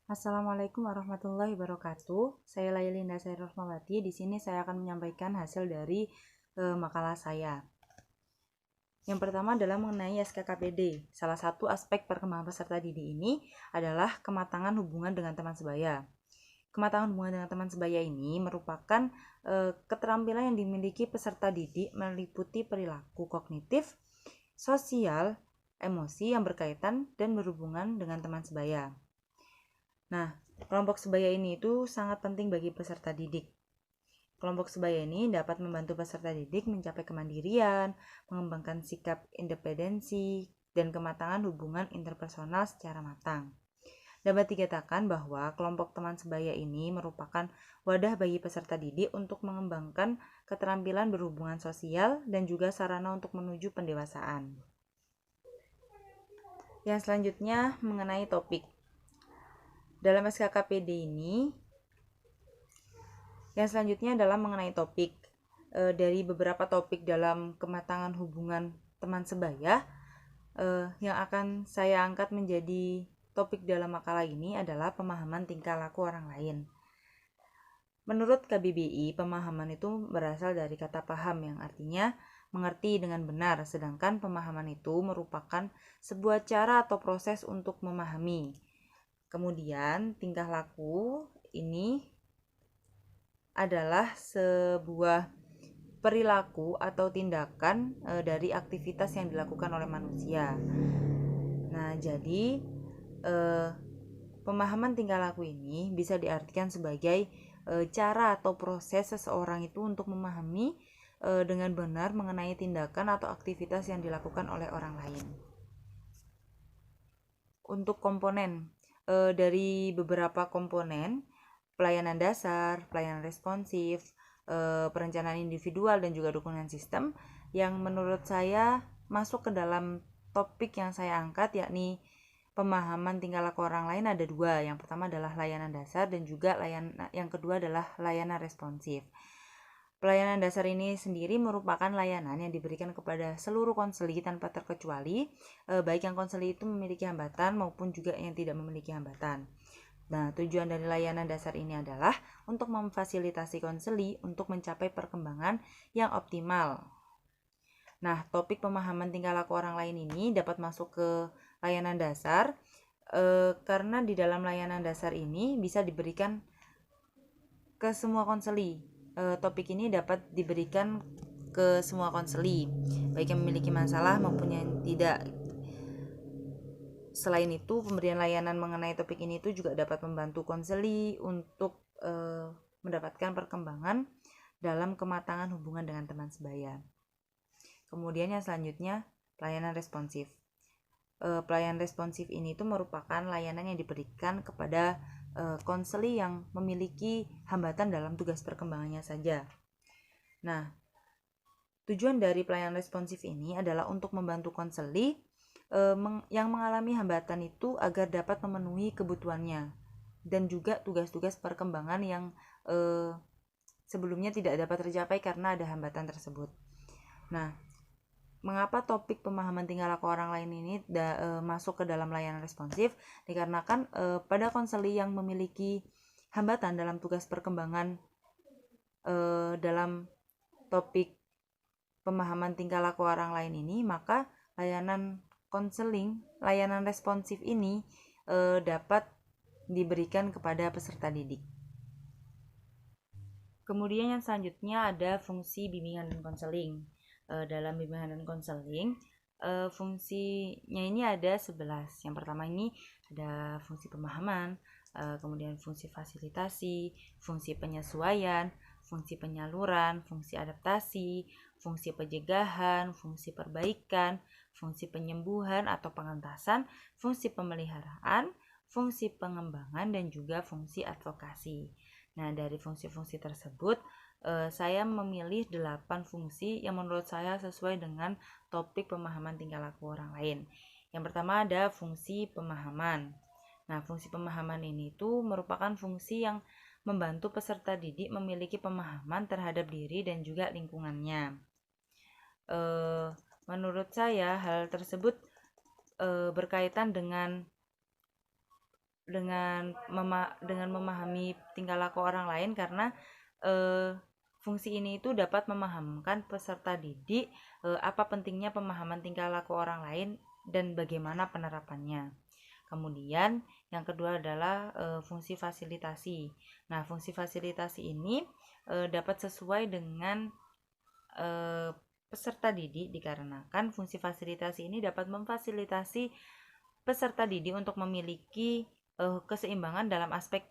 Assalamualaikum warahmatullahi wabarakatuh. Saya Lailinda Sairrohmawati. Di sini saya akan menyampaikan hasil dari makalah saya. Yang pertama adalah mengenai SKKPD. Salah satu aspek perkembangan peserta didik ini adalah kematangan hubungan dengan teman sebaya. Kematangan hubungan dengan teman sebaya ini merupakan keterampilan yang dimiliki peserta didik meliputi perilaku kognitif, sosial, emosi yang berkaitan dan berhubungan dengan teman sebaya. Nah, kelompok sebaya ini itu sangat penting bagi peserta didik. Kelompok sebaya ini dapat membantu peserta didik mencapai kemandirian, mengembangkan sikap independensi, dan kematangan hubungan interpersonal secara matang. Dapat dikatakan bahwa kelompok teman sebaya ini merupakan wadah bagi peserta didik untuk mengembangkan keterampilan berhubungan sosial dan juga sarana untuk menuju pendewasaan. Yang selanjutnya mengenai topik. Dalam SKKPD ini, yang selanjutnya adalah mengenai topik. Dari beberapa topik dalam kematangan hubungan teman sebaya, yang akan saya angkat menjadi topik dalam makalah ini adalah pemahaman tingkah laku orang lain. Menurut KBBI, pemahaman itu berasal dari kata paham yang artinya mengerti dengan benar, sedangkan pemahaman itu merupakan sebuah cara atau proses untuk memahami. Kemudian, tingkah laku ini adalah sebuah perilaku atau tindakan dari aktivitas yang dilakukan oleh manusia. Nah, jadi pemahaman tingkah laku ini bisa diartikan sebagai cara atau proses seseorang itu untuk memahami dengan benar mengenai tindakan atau aktivitas yang dilakukan oleh orang lain. Untuk komponen, dari beberapa komponen, pelayanan dasar, pelayanan responsif, perencanaan individual, dan juga dukungan sistem, yang menurut saya masuk ke dalam topik yang saya angkat, yakni pemahaman tingkah laku orang lain, ada dua. Yang pertama adalah layanan dasar dan juga yang kedua adalah layanan responsif. Pelayanan dasar ini sendiri merupakan layanan yang diberikan kepada seluruh konseli tanpa terkecuali, baik yang konseli itu memiliki hambatan maupun juga yang tidak memiliki hambatan. Nah, tujuan dari layanan dasar ini adalah untuk memfasilitasi konseli untuk mencapai perkembangan yang optimal. Nah, topik pemahaman tingkah laku orang lain ini dapat masuk ke layanan dasar karena di dalam layanan dasar ini bisa diberikan ke semua konseli. Topik ini dapat diberikan ke semua konseli, baik yang memiliki masalah maupun yang tidak. Selain itu, pemberian layanan mengenai topik ini itu juga dapat membantu konseli untuk mendapatkan perkembangan dalam kematangan hubungan dengan teman sebaya. Kemudian yang selanjutnya, pelayanan responsif. Pelayanan responsif ini itu merupakan layanan yang diberikan kepada konseli yang memiliki hambatan dalam tugas perkembangannya saja. Nah, tujuan dari pelayanan responsif ini adalah untuk membantu konseli yang mengalami hambatan itu agar dapat memenuhi kebutuhannya dan juga tugas-tugas perkembangan yang sebelumnya tidak dapat tercapai karena ada hambatan tersebut. Nah, mengapa topik pemahaman tingkah laku orang lain ini masuk ke dalam layanan responsif? Dikarenakan pada konseli yang memiliki hambatan dalam tugas perkembangan dalam topik pemahaman tingkah laku orang lain ini, maka layanan konseling, layanan responsif ini dapat diberikan kepada peserta didik. Kemudian yang selanjutnya ada fungsi bimbingan dan konseling. Dalam bimbingan dan konseling, fungsinya ini ada 11. Yang pertama ini ada fungsi pemahaman, kemudian fungsi fasilitasi, fungsi penyesuaian, fungsi penyaluran, fungsi adaptasi, fungsi pencegahan, fungsi perbaikan, fungsi penyembuhan atau pengentasan, fungsi pemeliharaan, fungsi pengembangan, dan juga fungsi advokasi. Nah, dari fungsi-fungsi tersebut, saya memilih 8 fungsi yang menurut saya sesuai dengan topik pemahaman tingkah laku orang lain. Yang pertama ada fungsi pemahaman. Nah, fungsi pemahaman ini tuh merupakan fungsi yang membantu peserta didik memiliki pemahaman terhadap diri dan juga lingkungannya. Menurut saya hal tersebut berkaitan dengan dengan memahami tingkah laku orang lain, karena fungsi ini itu dapat memahamkan peserta didik apa pentingnya pemahaman tingkah laku orang lain dan bagaimana penerapannya. Kemudian yang kedua adalah fungsi fasilitasi. Nah, fungsi fasilitasi ini dapat sesuai dengan peserta didik dikarenakan fungsi fasilitasi ini dapat memfasilitasi peserta didik untuk memiliki keseimbangan dalam aspek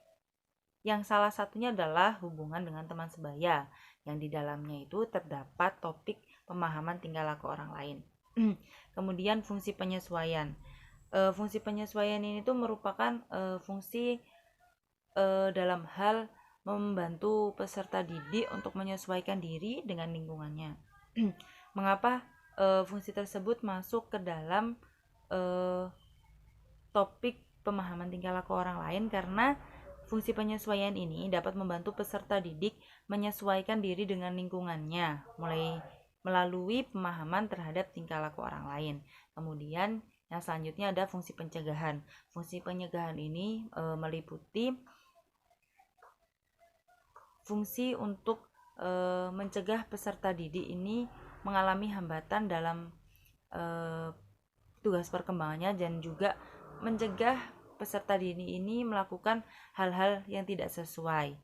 yang salah satunya adalah hubungan dengan teman sebaya, yang di dalamnya itu terdapat topik pemahaman tingkah laku orang lain. Kemudian fungsi penyesuaian. Fungsi penyesuaian ini tuh merupakan fungsi dalam hal membantu peserta didik untuk menyesuaikan diri dengan lingkungannya. Mengapa fungsi tersebut masuk ke dalam topik pemahaman tingkah laku orang lain? Karena fungsi penyesuaian ini dapat membantu peserta didik menyesuaikan diri dengan lingkungannya, mulai melalui pemahaman terhadap tingkah laku orang lain. Kemudian yang selanjutnya ada fungsi pencegahan. Fungsi pencegahan ini meliputi fungsi untuk mencegah peserta didik ini mengalami hambatan dalam tugas perkembangannya, dan juga mencegah peserta didik ini melakukan hal-hal yang tidak sesuai.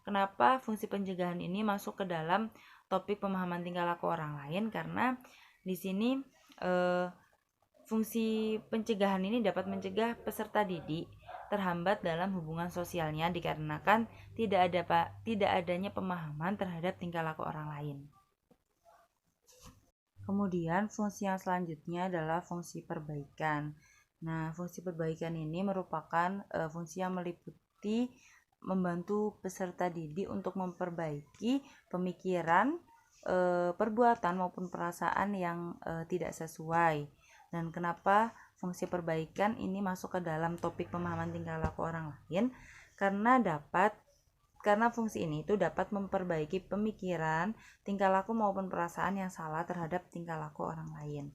Kenapa fungsi pencegahan ini masuk ke dalam topik pemahaman tingkah laku orang lain? Karena di sini fungsi pencegahan ini dapat mencegah peserta didik terhambat dalam hubungan sosialnya dikarenakan tidak adanya pemahaman terhadap tingkah laku orang lain. Kemudian fungsi yang selanjutnya adalah fungsi perbaikan. Nah, fungsi perbaikan ini merupakan fungsi yang meliputi membantu peserta didik untuk memperbaiki pemikiran, perbuatan maupun perasaan yang tidak sesuai. Dan kenapa fungsi perbaikan ini masuk ke dalam topik pemahaman tingkah laku orang lain? Karena fungsi ini itu dapat memperbaiki pemikiran, tingkah laku maupun perasaan yang salah terhadap tingkah laku orang lain.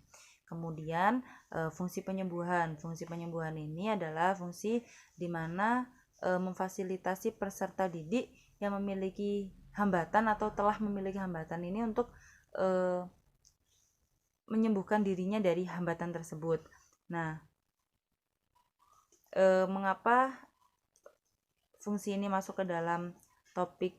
Kemudian fungsi penyembuhan. Fungsi penyembuhan ini adalah fungsi di mana memfasilitasi peserta didik yang memiliki hambatan atau telah memiliki hambatan ini untuk menyembuhkan dirinya dari hambatan tersebut. Nah, mengapa fungsi ini masuk ke dalam topik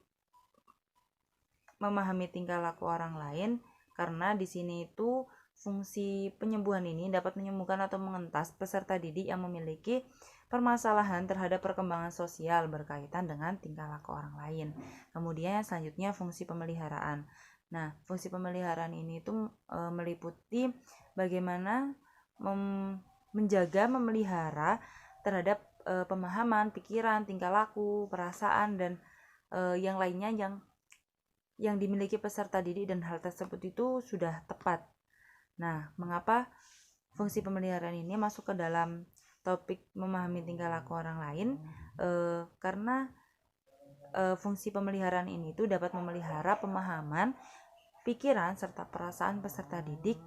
memahami tingkah laku orang lain? Karena di sini itu fungsi penyembuhan ini dapat menyembuhkan atau mengentas peserta didik yang memiliki permasalahan terhadap perkembangan sosial berkaitan dengan tingkah laku orang lain. Kemudian selanjutnya fungsi pemeliharaan. Nah, fungsi pemeliharaan ini itu meliputi bagaimana menjaga, memelihara terhadap pemahaman, pikiran, tingkah laku, perasaan, dan yang lainnya yang dimiliki peserta didik, dan hal tersebut itu sudah tepat. Nah, mengapa fungsi pemeliharaan ini masuk ke dalam topik memahami tingkah laku orang lain? Karena fungsi pemeliharaan ini itu dapat memelihara pemahaman, pikiran, serta perasaan peserta didik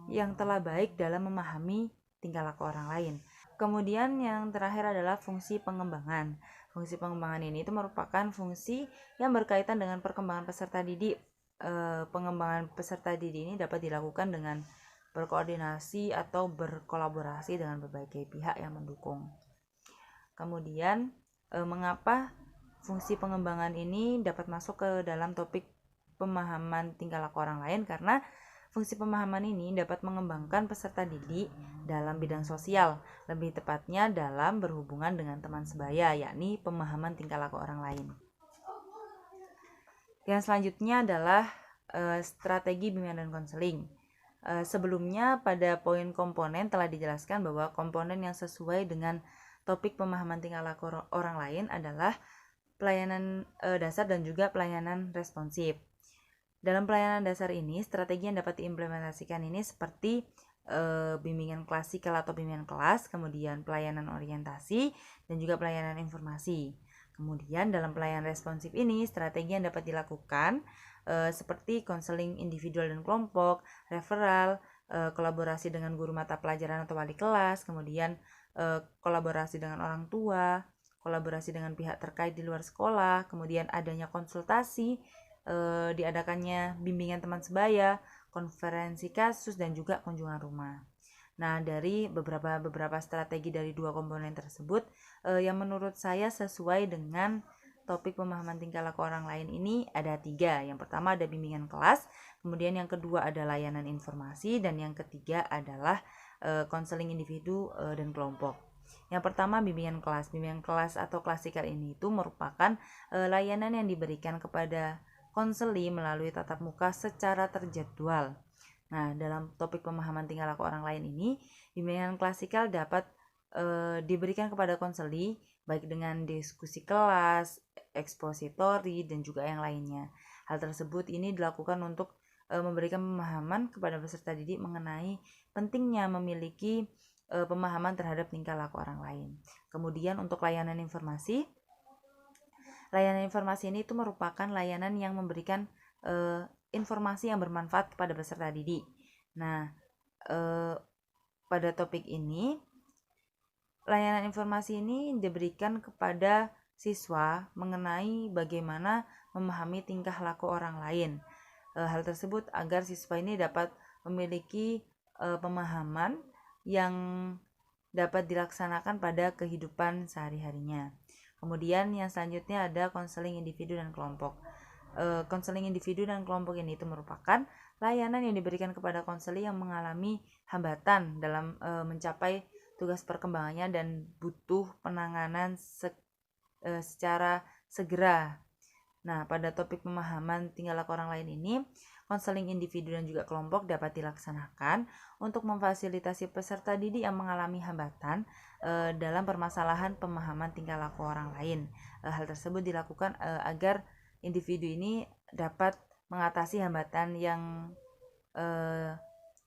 yang telah baik dalam memahami tingkah laku orang lain. Kemudian yang terakhir adalah fungsi pengembangan. Fungsi pengembangan ini itu merupakan fungsi yang berkaitan dengan perkembangan peserta didik. Pengembangan peserta didik ini dapat dilakukan dengan berkoordinasi atau berkolaborasi dengan berbagai pihak yang mendukung. Kemudian mengapa fungsi pengembangan ini dapat masuk ke dalam topik pemahaman tingkah laku orang lain? Karena fungsi pemahaman ini dapat mengembangkan peserta didik dalam bidang sosial, lebih tepatnya dalam berhubungan dengan teman sebaya, yakni pemahaman tingkah laku orang lain. Yang selanjutnya adalah strategi bimbingan dan konseling. Sebelumnya pada poin komponen telah dijelaskan bahwa komponen yang sesuai dengan topik pemahaman tingkah laku orang lain adalah pelayanan dasar dan juga pelayanan responsif. Dalam pelayanan dasar ini, strategi yang dapat diimplementasikan ini seperti bimbingan klasikal atau bimbingan kelas, kemudian pelayanan orientasi, dan juga pelayanan informasi. Kemudian dalam pelayanan responsif ini, strategi yang dapat dilakukan seperti konseling individual dan kelompok, referral, kolaborasi dengan guru mata pelajaran atau wali kelas, kemudian kolaborasi dengan orang tua, kolaborasi dengan pihak terkait di luar sekolah, kemudian adanya konsultasi, diadakannya bimbingan teman sebaya, konferensi kasus, dan juga kunjungan rumah. Nah, dari beberapa strategi dari dua komponen tersebut, yang menurut saya sesuai dengan topik pemahaman tingkah laku orang lain ini ada 3. Yang pertama ada bimbingan kelas, kemudian yang kedua ada layanan informasi, dan yang ketiga adalah konseling individu dan kelompok. Yang pertama bimbingan kelas. Bimbingan kelas atau klasikal ini itu merupakan layanan yang diberikan kepada konseli melalui tatap muka secara terjadwal. Nah, dalam topik pemahaman tingkah laku orang lain ini, bimbingan klasikal dapat diberikan kepada konseli baik dengan diskusi kelas, ekspositori, dan juga yang lainnya. Hal tersebut ini dilakukan untuk memberikan pemahaman kepada peserta didik mengenai pentingnya memiliki pemahaman terhadap tingkah laku orang lain. Kemudian untuk layanan informasi ini itu merupakan layanan yang memberikan informasi yang bermanfaat kepada peserta didik. Nah, pada topik ini, layanan informasi ini diberikan kepada siswa mengenai bagaimana memahami tingkah laku orang lain. Hal tersebut agar siswa ini dapat memiliki pemahaman yang dapat dilaksanakan pada kehidupan sehari-harinya. Kemudian yang selanjutnya ada konseling individu dan kelompok. Konseling individu dan kelompok ini itu merupakan layanan yang diberikan kepada konseli yang mengalami hambatan dalam mencapai tugas perkembangannya dan butuh penanganan secara segera. Nah, pada topik pemahaman tingkah laku orang lain ini, konseling individu dan juga kelompok dapat dilaksanakan untuk memfasilitasi peserta didik yang mengalami hambatan dalam permasalahan pemahaman tingkah laku orang lain. Hal tersebut dilakukan agar individu ini dapat mengatasi hambatan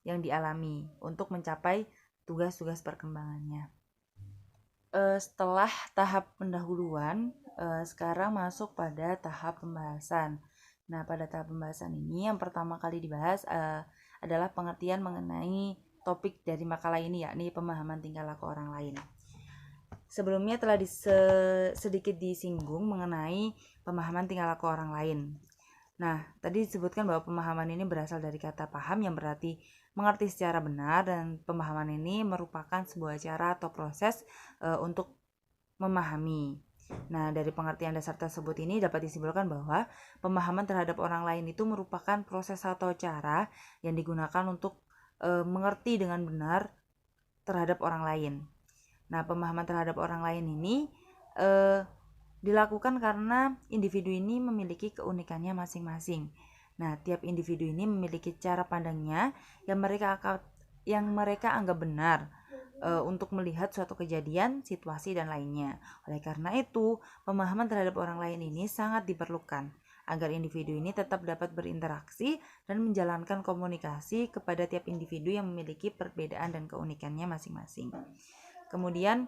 yang dialami untuk mencapai tugas-tugas perkembangannya. Setelah tahap pendahuluan, sekarang masuk pada tahap pembahasan. Nah, pada tahap pembahasan ini yang pertama kali dibahas adalah pengertian mengenai topik dari makalah ini, yakni pemahaman tingkah laku orang lain. Sebelumnya telah sedikit disinggung mengenai pemahaman tingkah laku orang lain. Nah, tadi disebutkan bahwa pemahaman ini berasal dari kata paham yang berarti mengerti secara benar, dan pemahaman ini merupakan sebuah cara atau proses untuk memahami. Nah, dari pengertian dasar tersebut ini dapat disimpulkan bahwa pemahaman terhadap orang lain itu merupakan proses atau cara yang digunakan untuk mengerti dengan benar terhadap orang lain. Nah, pemahaman terhadap orang lain ini dilakukan karena individu ini memiliki keunikannya masing-masing. Nah, tiap individu ini memiliki cara pandangnya yang mereka anggap benar untuk melihat suatu kejadian, situasi, dan lainnya. Oleh karena itu, pemahaman terhadap orang lain ini sangat diperlukan agar individu ini tetap dapat berinteraksi dan menjalankan komunikasi kepada tiap individu yang memiliki perbedaan dan keunikannya masing-masing. Kemudian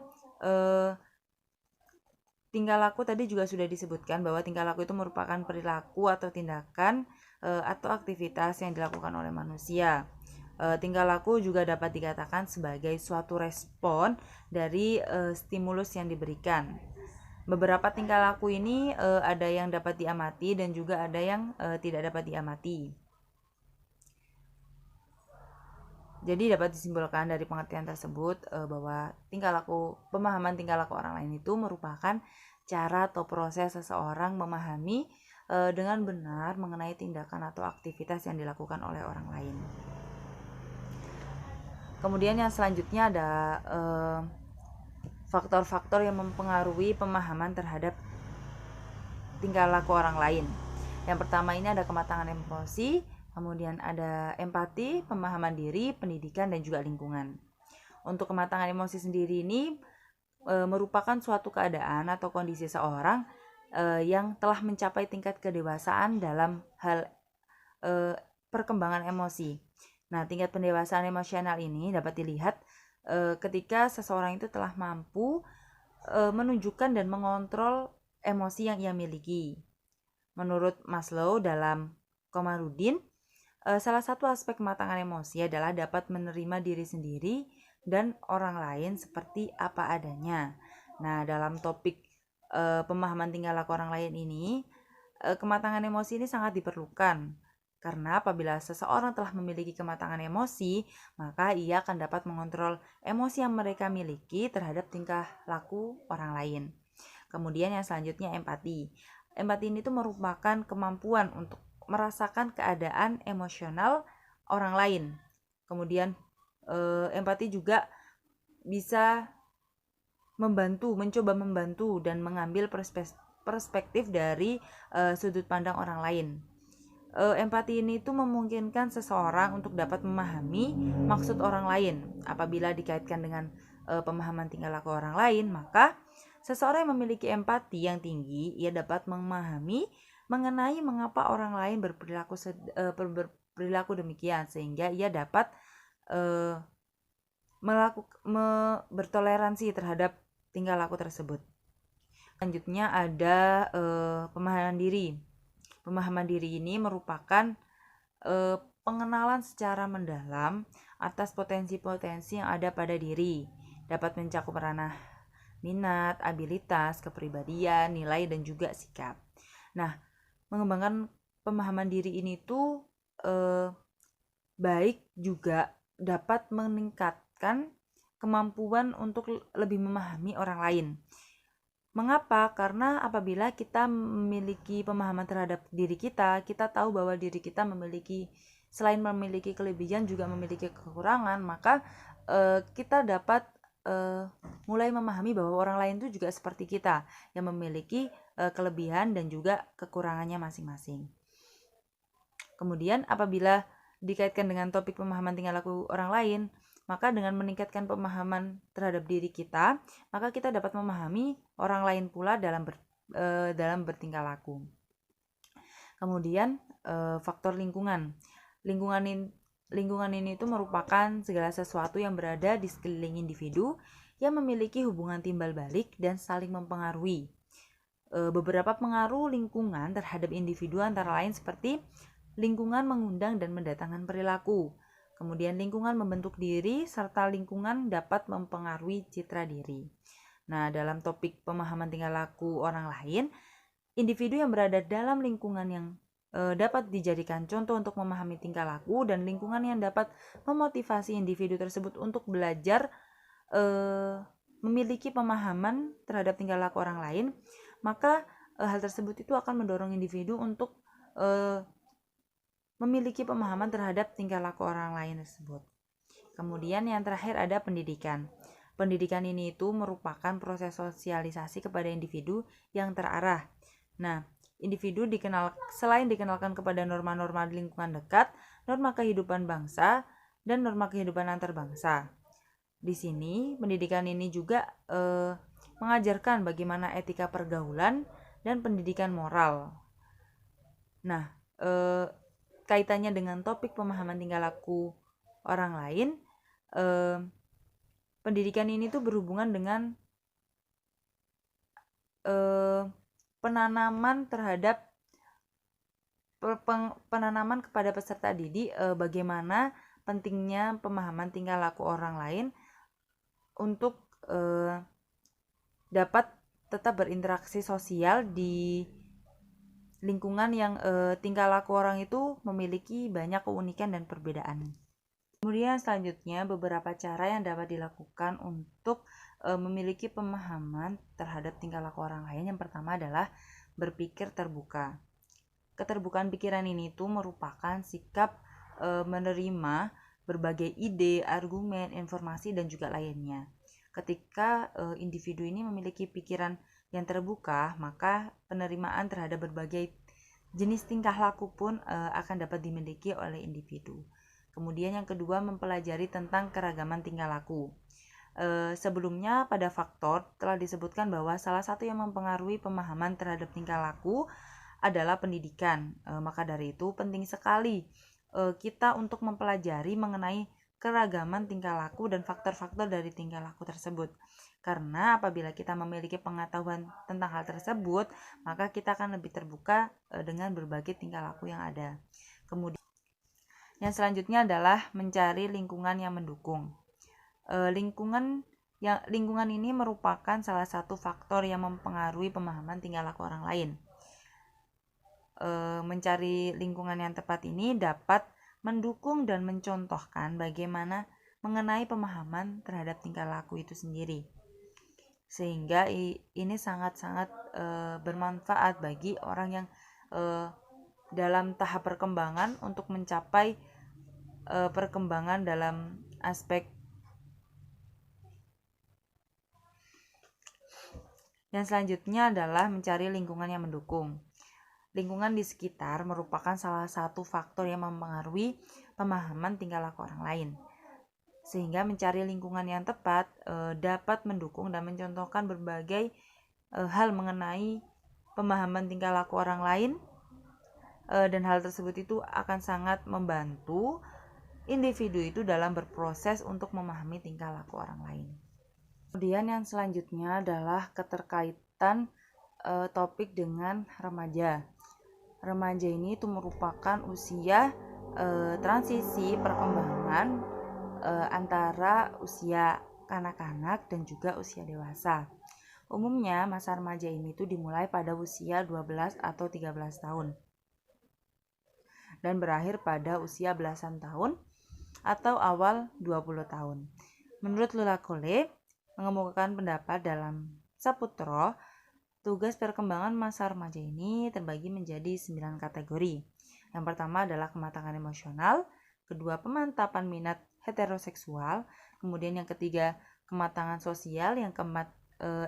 tingkah laku tadi juga sudah disebutkan bahwa tingkah laku itu merupakan perilaku atau tindakan atau aktivitas yang dilakukan oleh manusia. Tingkah laku juga dapat dikatakan sebagai suatu respon dari stimulus yang diberikan. Beberapa tingkah laku ini ada yang dapat diamati dan juga ada yang tidak dapat diamati. Jadi dapat disimpulkan dari pengertian tersebut bahwa pemahaman tingkah laku orang lain itu merupakan cara atau proses seseorang memahami dengan benar mengenai tindakan atau aktivitas yang dilakukan oleh orang lain. Kemudian yang selanjutnya ada faktor-faktor yang mempengaruhi pemahaman terhadap tingkah laku orang lain. Yang pertama ini ada kematangan emosi, kemudian ada empati, pemahaman diri, pendidikan, dan juga lingkungan. Untuk kematangan emosi sendiri ini merupakan suatu keadaan atau kondisi seorang yang telah mencapai tingkat kedewasaan dalam hal perkembangan emosi. Nah, tingkat pendewasaan emosional ini dapat dilihat ketika seseorang itu telah mampu menunjukkan dan mengontrol emosi yang ia miliki. Menurut Maslow dalam Komarudin, salah satu aspek kematangan emosi adalah dapat menerima diri sendiri dan orang lain seperti apa adanya. Nah, dalam topik pemahaman tingkah laku orang lain ini, kematangan emosi ini sangat diperlukan. Karena apabila seseorang telah memiliki kematangan emosi, maka ia akan dapat mengontrol emosi yang mereka miliki terhadap tingkah laku orang lain. Kemudian yang selanjutnya empati. Empati ini tuh merupakan kemampuan untuk merasakan keadaan emosional orang lain. Kemudian empati juga bisa mencoba membantu dan mengambil perspektif dari sudut pandang orang lain. Empati ini tuh memungkinkan seseorang untuk dapat memahami maksud orang lain. Apabila dikaitkan dengan pemahaman tingkah laku orang lain, maka seseorang yang memiliki empati yang tinggi, ia dapat memahami mengenai mengapa orang lain berperilaku demikian, sehingga ia dapat bertoleransi terhadap tingkah laku tersebut. Selanjutnya ada pemahaman diri. Pemahaman diri ini merupakan pengenalan secara mendalam atas potensi-potensi yang ada pada diri. Dapat mencakup ranah minat, abilitas, kepribadian, nilai, dan juga sikap. Nah, mengembangkan pemahaman diri ini tuh baik juga dapat meningkatkan kemampuan untuk lebih memahami orang lain. Mengapa? Karena apabila kita memiliki pemahaman terhadap diri kita tahu bahwa diri kita selain memiliki kelebihan juga memiliki kekurangan, maka kita dapat mulai memahami bahwa orang lain itu juga seperti kita yang memiliki kelebihan dan juga kekurangannya masing-masing. Kemudian apabila dikaitkan dengan topik pemahaman tingkah laku orang lain, maka dengan meningkatkan pemahaman terhadap diri kita, maka kita dapat memahami orang lain pula dalam bertingkah laku. Kemudian faktor lingkungan. Lingkungan ini itu merupakan segala sesuatu yang berada di sekeliling individu yang memiliki hubungan timbal balik dan saling mempengaruhi. Beberapa pengaruh lingkungan terhadap individu antara lain seperti lingkungan mengundang dan mendatangkan perilaku. Kemudian lingkungan membentuk diri, serta lingkungan dapat mempengaruhi citra diri. Nah, dalam topik pemahaman tingkah laku orang lain, individu yang berada dalam lingkungan yang dapat dijadikan contoh untuk memahami tingkah laku dan lingkungan yang dapat memotivasi individu tersebut untuk belajar memiliki pemahaman terhadap tingkah laku orang lain, maka hal tersebut itu akan mendorong individu untuk memiliki pemahaman terhadap tingkah laku orang lain tersebut. Kemudian yang terakhir ada pendidikan. Pendidikan ini itu merupakan proses sosialisasi kepada individu yang terarah. Nah, individu selain dikenalkan kepada norma-norma lingkungan dekat, norma kehidupan bangsa, dan norma kehidupan antar bangsa. Di sini, pendidikan ini juga mengajarkan bagaimana etika pergaulan dan pendidikan moral. Nah, kaitannya dengan topik pemahaman tingkah laku orang lain, pendidikan ini tuh berhubungan dengan penanaman kepada peserta didik bagaimana pentingnya pemahaman tingkah laku orang lain untuk dapat tetap berinteraksi sosial di lingkungan yang tingkah laku orang itu memiliki banyak keunikan dan perbedaan. Kemudian selanjutnya beberapa cara yang dapat dilakukan untuk memiliki pemahaman terhadap tingkah laku orang lain. Yang pertama adalah berpikir terbuka. Keterbukaan pikiran ini tuh merupakan sikap menerima berbagai ide, argumen, informasi, dan juga lainnya. Ketika individu ini memiliki pikiran yang terbuka, maka penerimaan terhadap berbagai jenis tingkah laku pun akan dapat dimiliki oleh individu. Kemudian yang kedua, mempelajari tentang keragaman tingkah laku. Sebelumnya pada faktor telah disebutkan bahwa salah satu yang mempengaruhi pemahaman terhadap tingkah laku adalah pendidikan. Maka dari itu penting sekali kita untuk mempelajari mengenai keragaman tingkah laku dan faktor-faktor dari tingkah laku tersebut. Karena apabila kita memiliki pengetahuan tentang hal tersebut, maka kita akan lebih terbuka dengan berbagai tingkah laku yang ada. Kemudian yang selanjutnya adalah mencari lingkungan yang mendukung. Lingkungan ini merupakan salah satu faktor yang mempengaruhi pemahaman tingkah laku orang lain. Mencari lingkungan yang tepat ini dapat mendukung dan mencontohkan bagaimana mengenai pemahaman terhadap tingkah laku itu sendiri. Sehingga ini sangat-sangat bermanfaat bagi orang yang dalam tahap perkembangan untuk mencapai perkembangan dalam aspek. Yang selanjutnya adalah mencari lingkungan yang mendukung. Lingkungan di sekitar merupakan salah satu faktor yang mempengaruhi pemahaman tingkah laku orang lain. Sehingga mencari lingkungan yang tepat dapat mendukung dan mencontohkan berbagai hal mengenai pemahaman tingkah laku orang lain, dan hal tersebut itu akan sangat membantu individu itu dalam berproses untuk memahami tingkah laku orang lain. Kemudian yang selanjutnya adalah keterkaitan topik dengan remaja. Remaja ini itu merupakan usia transisi perkembangan antara usia kanak-kanak dan juga usia dewasa. Umumnya masa remaja ini itu dimulai pada usia 12 atau 13 tahun dan berakhir pada usia belasan tahun atau awal 20 tahun. Menurut Lula Cole, mengemukakan pendapat dalam Saputro, tugas perkembangan masa remaja ini terbagi menjadi 9 kategori. Yang pertama adalah kematangan emosional, kedua pemantapan minat heteroseksual, kemudian yang ketiga kematangan sosial, yang keempat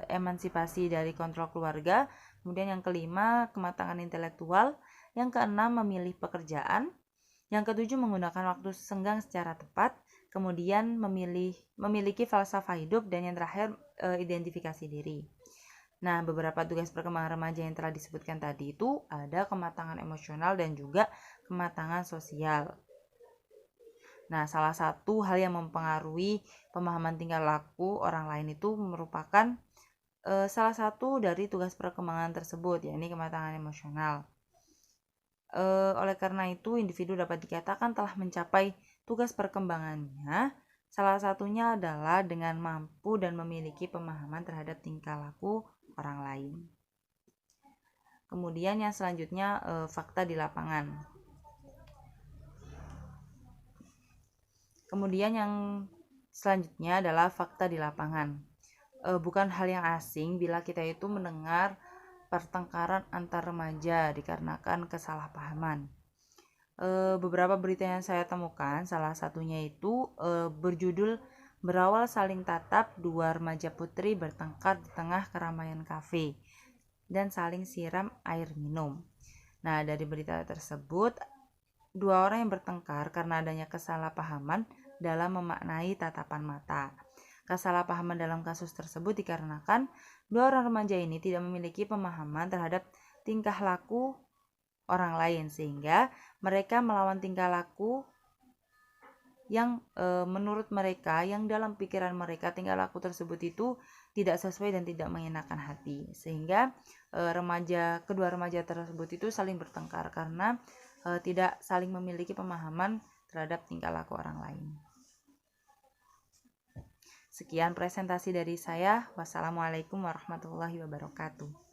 emansipasi dari kontrol keluarga, kemudian yang kelima kematangan intelektual, yang keenam memilih pekerjaan, yang ketujuh menggunakan waktu senggang secara tepat, kemudian memiliki falsafah hidup, dan yang terakhir identifikasi diri. Nah, beberapa tugas perkembangan remaja yang telah disebutkan tadi itu ada kematangan emosional dan juga kematangan sosial. Nah, salah satu hal yang mempengaruhi pemahaman tingkah laku orang lain itu merupakan salah satu dari tugas perkembangan tersebut, yakni kematangan emosional. Oleh karena itu, individu dapat dikatakan telah mencapai tugas perkembangannya. Salah satunya adalah dengan mampu dan memiliki pemahaman terhadap tingkah laku orang lain. Kemudian yang selanjutnya fakta di lapangan. Kemudian yang selanjutnya adalah fakta di lapangan. Bukan hal yang asing bila kita itu mendengar pertengkaran antar remaja dikarenakan kesalahpahaman. Beberapa berita yang saya temukan, salah satunya itu berjudul "Berawal saling tatap, dua remaja putri bertengkar di tengah keramaian kafe dan saling siram air minum". Nah, dari berita tersebut, dua orang yang bertengkar karena adanya kesalahpahaman dalam memaknai tatapan mata. Kesalahpahaman dalam kasus tersebut dikarenakan dua orang remaja ini tidak memiliki pemahaman terhadap tingkah laku orang lain, sehingga mereka melawan tingkah laku yang menurut mereka, yang dalam pikiran mereka tingkah laku tersebut itu tidak sesuai dan tidak mengenakan hati, sehingga kedua remaja tersebut itu saling bertengkar karena tidak saling memiliki pemahaman terhadap tingkah laku orang lain. Sekian presentasi dari saya. Wassalamualaikum warahmatullahi wabarakatuh.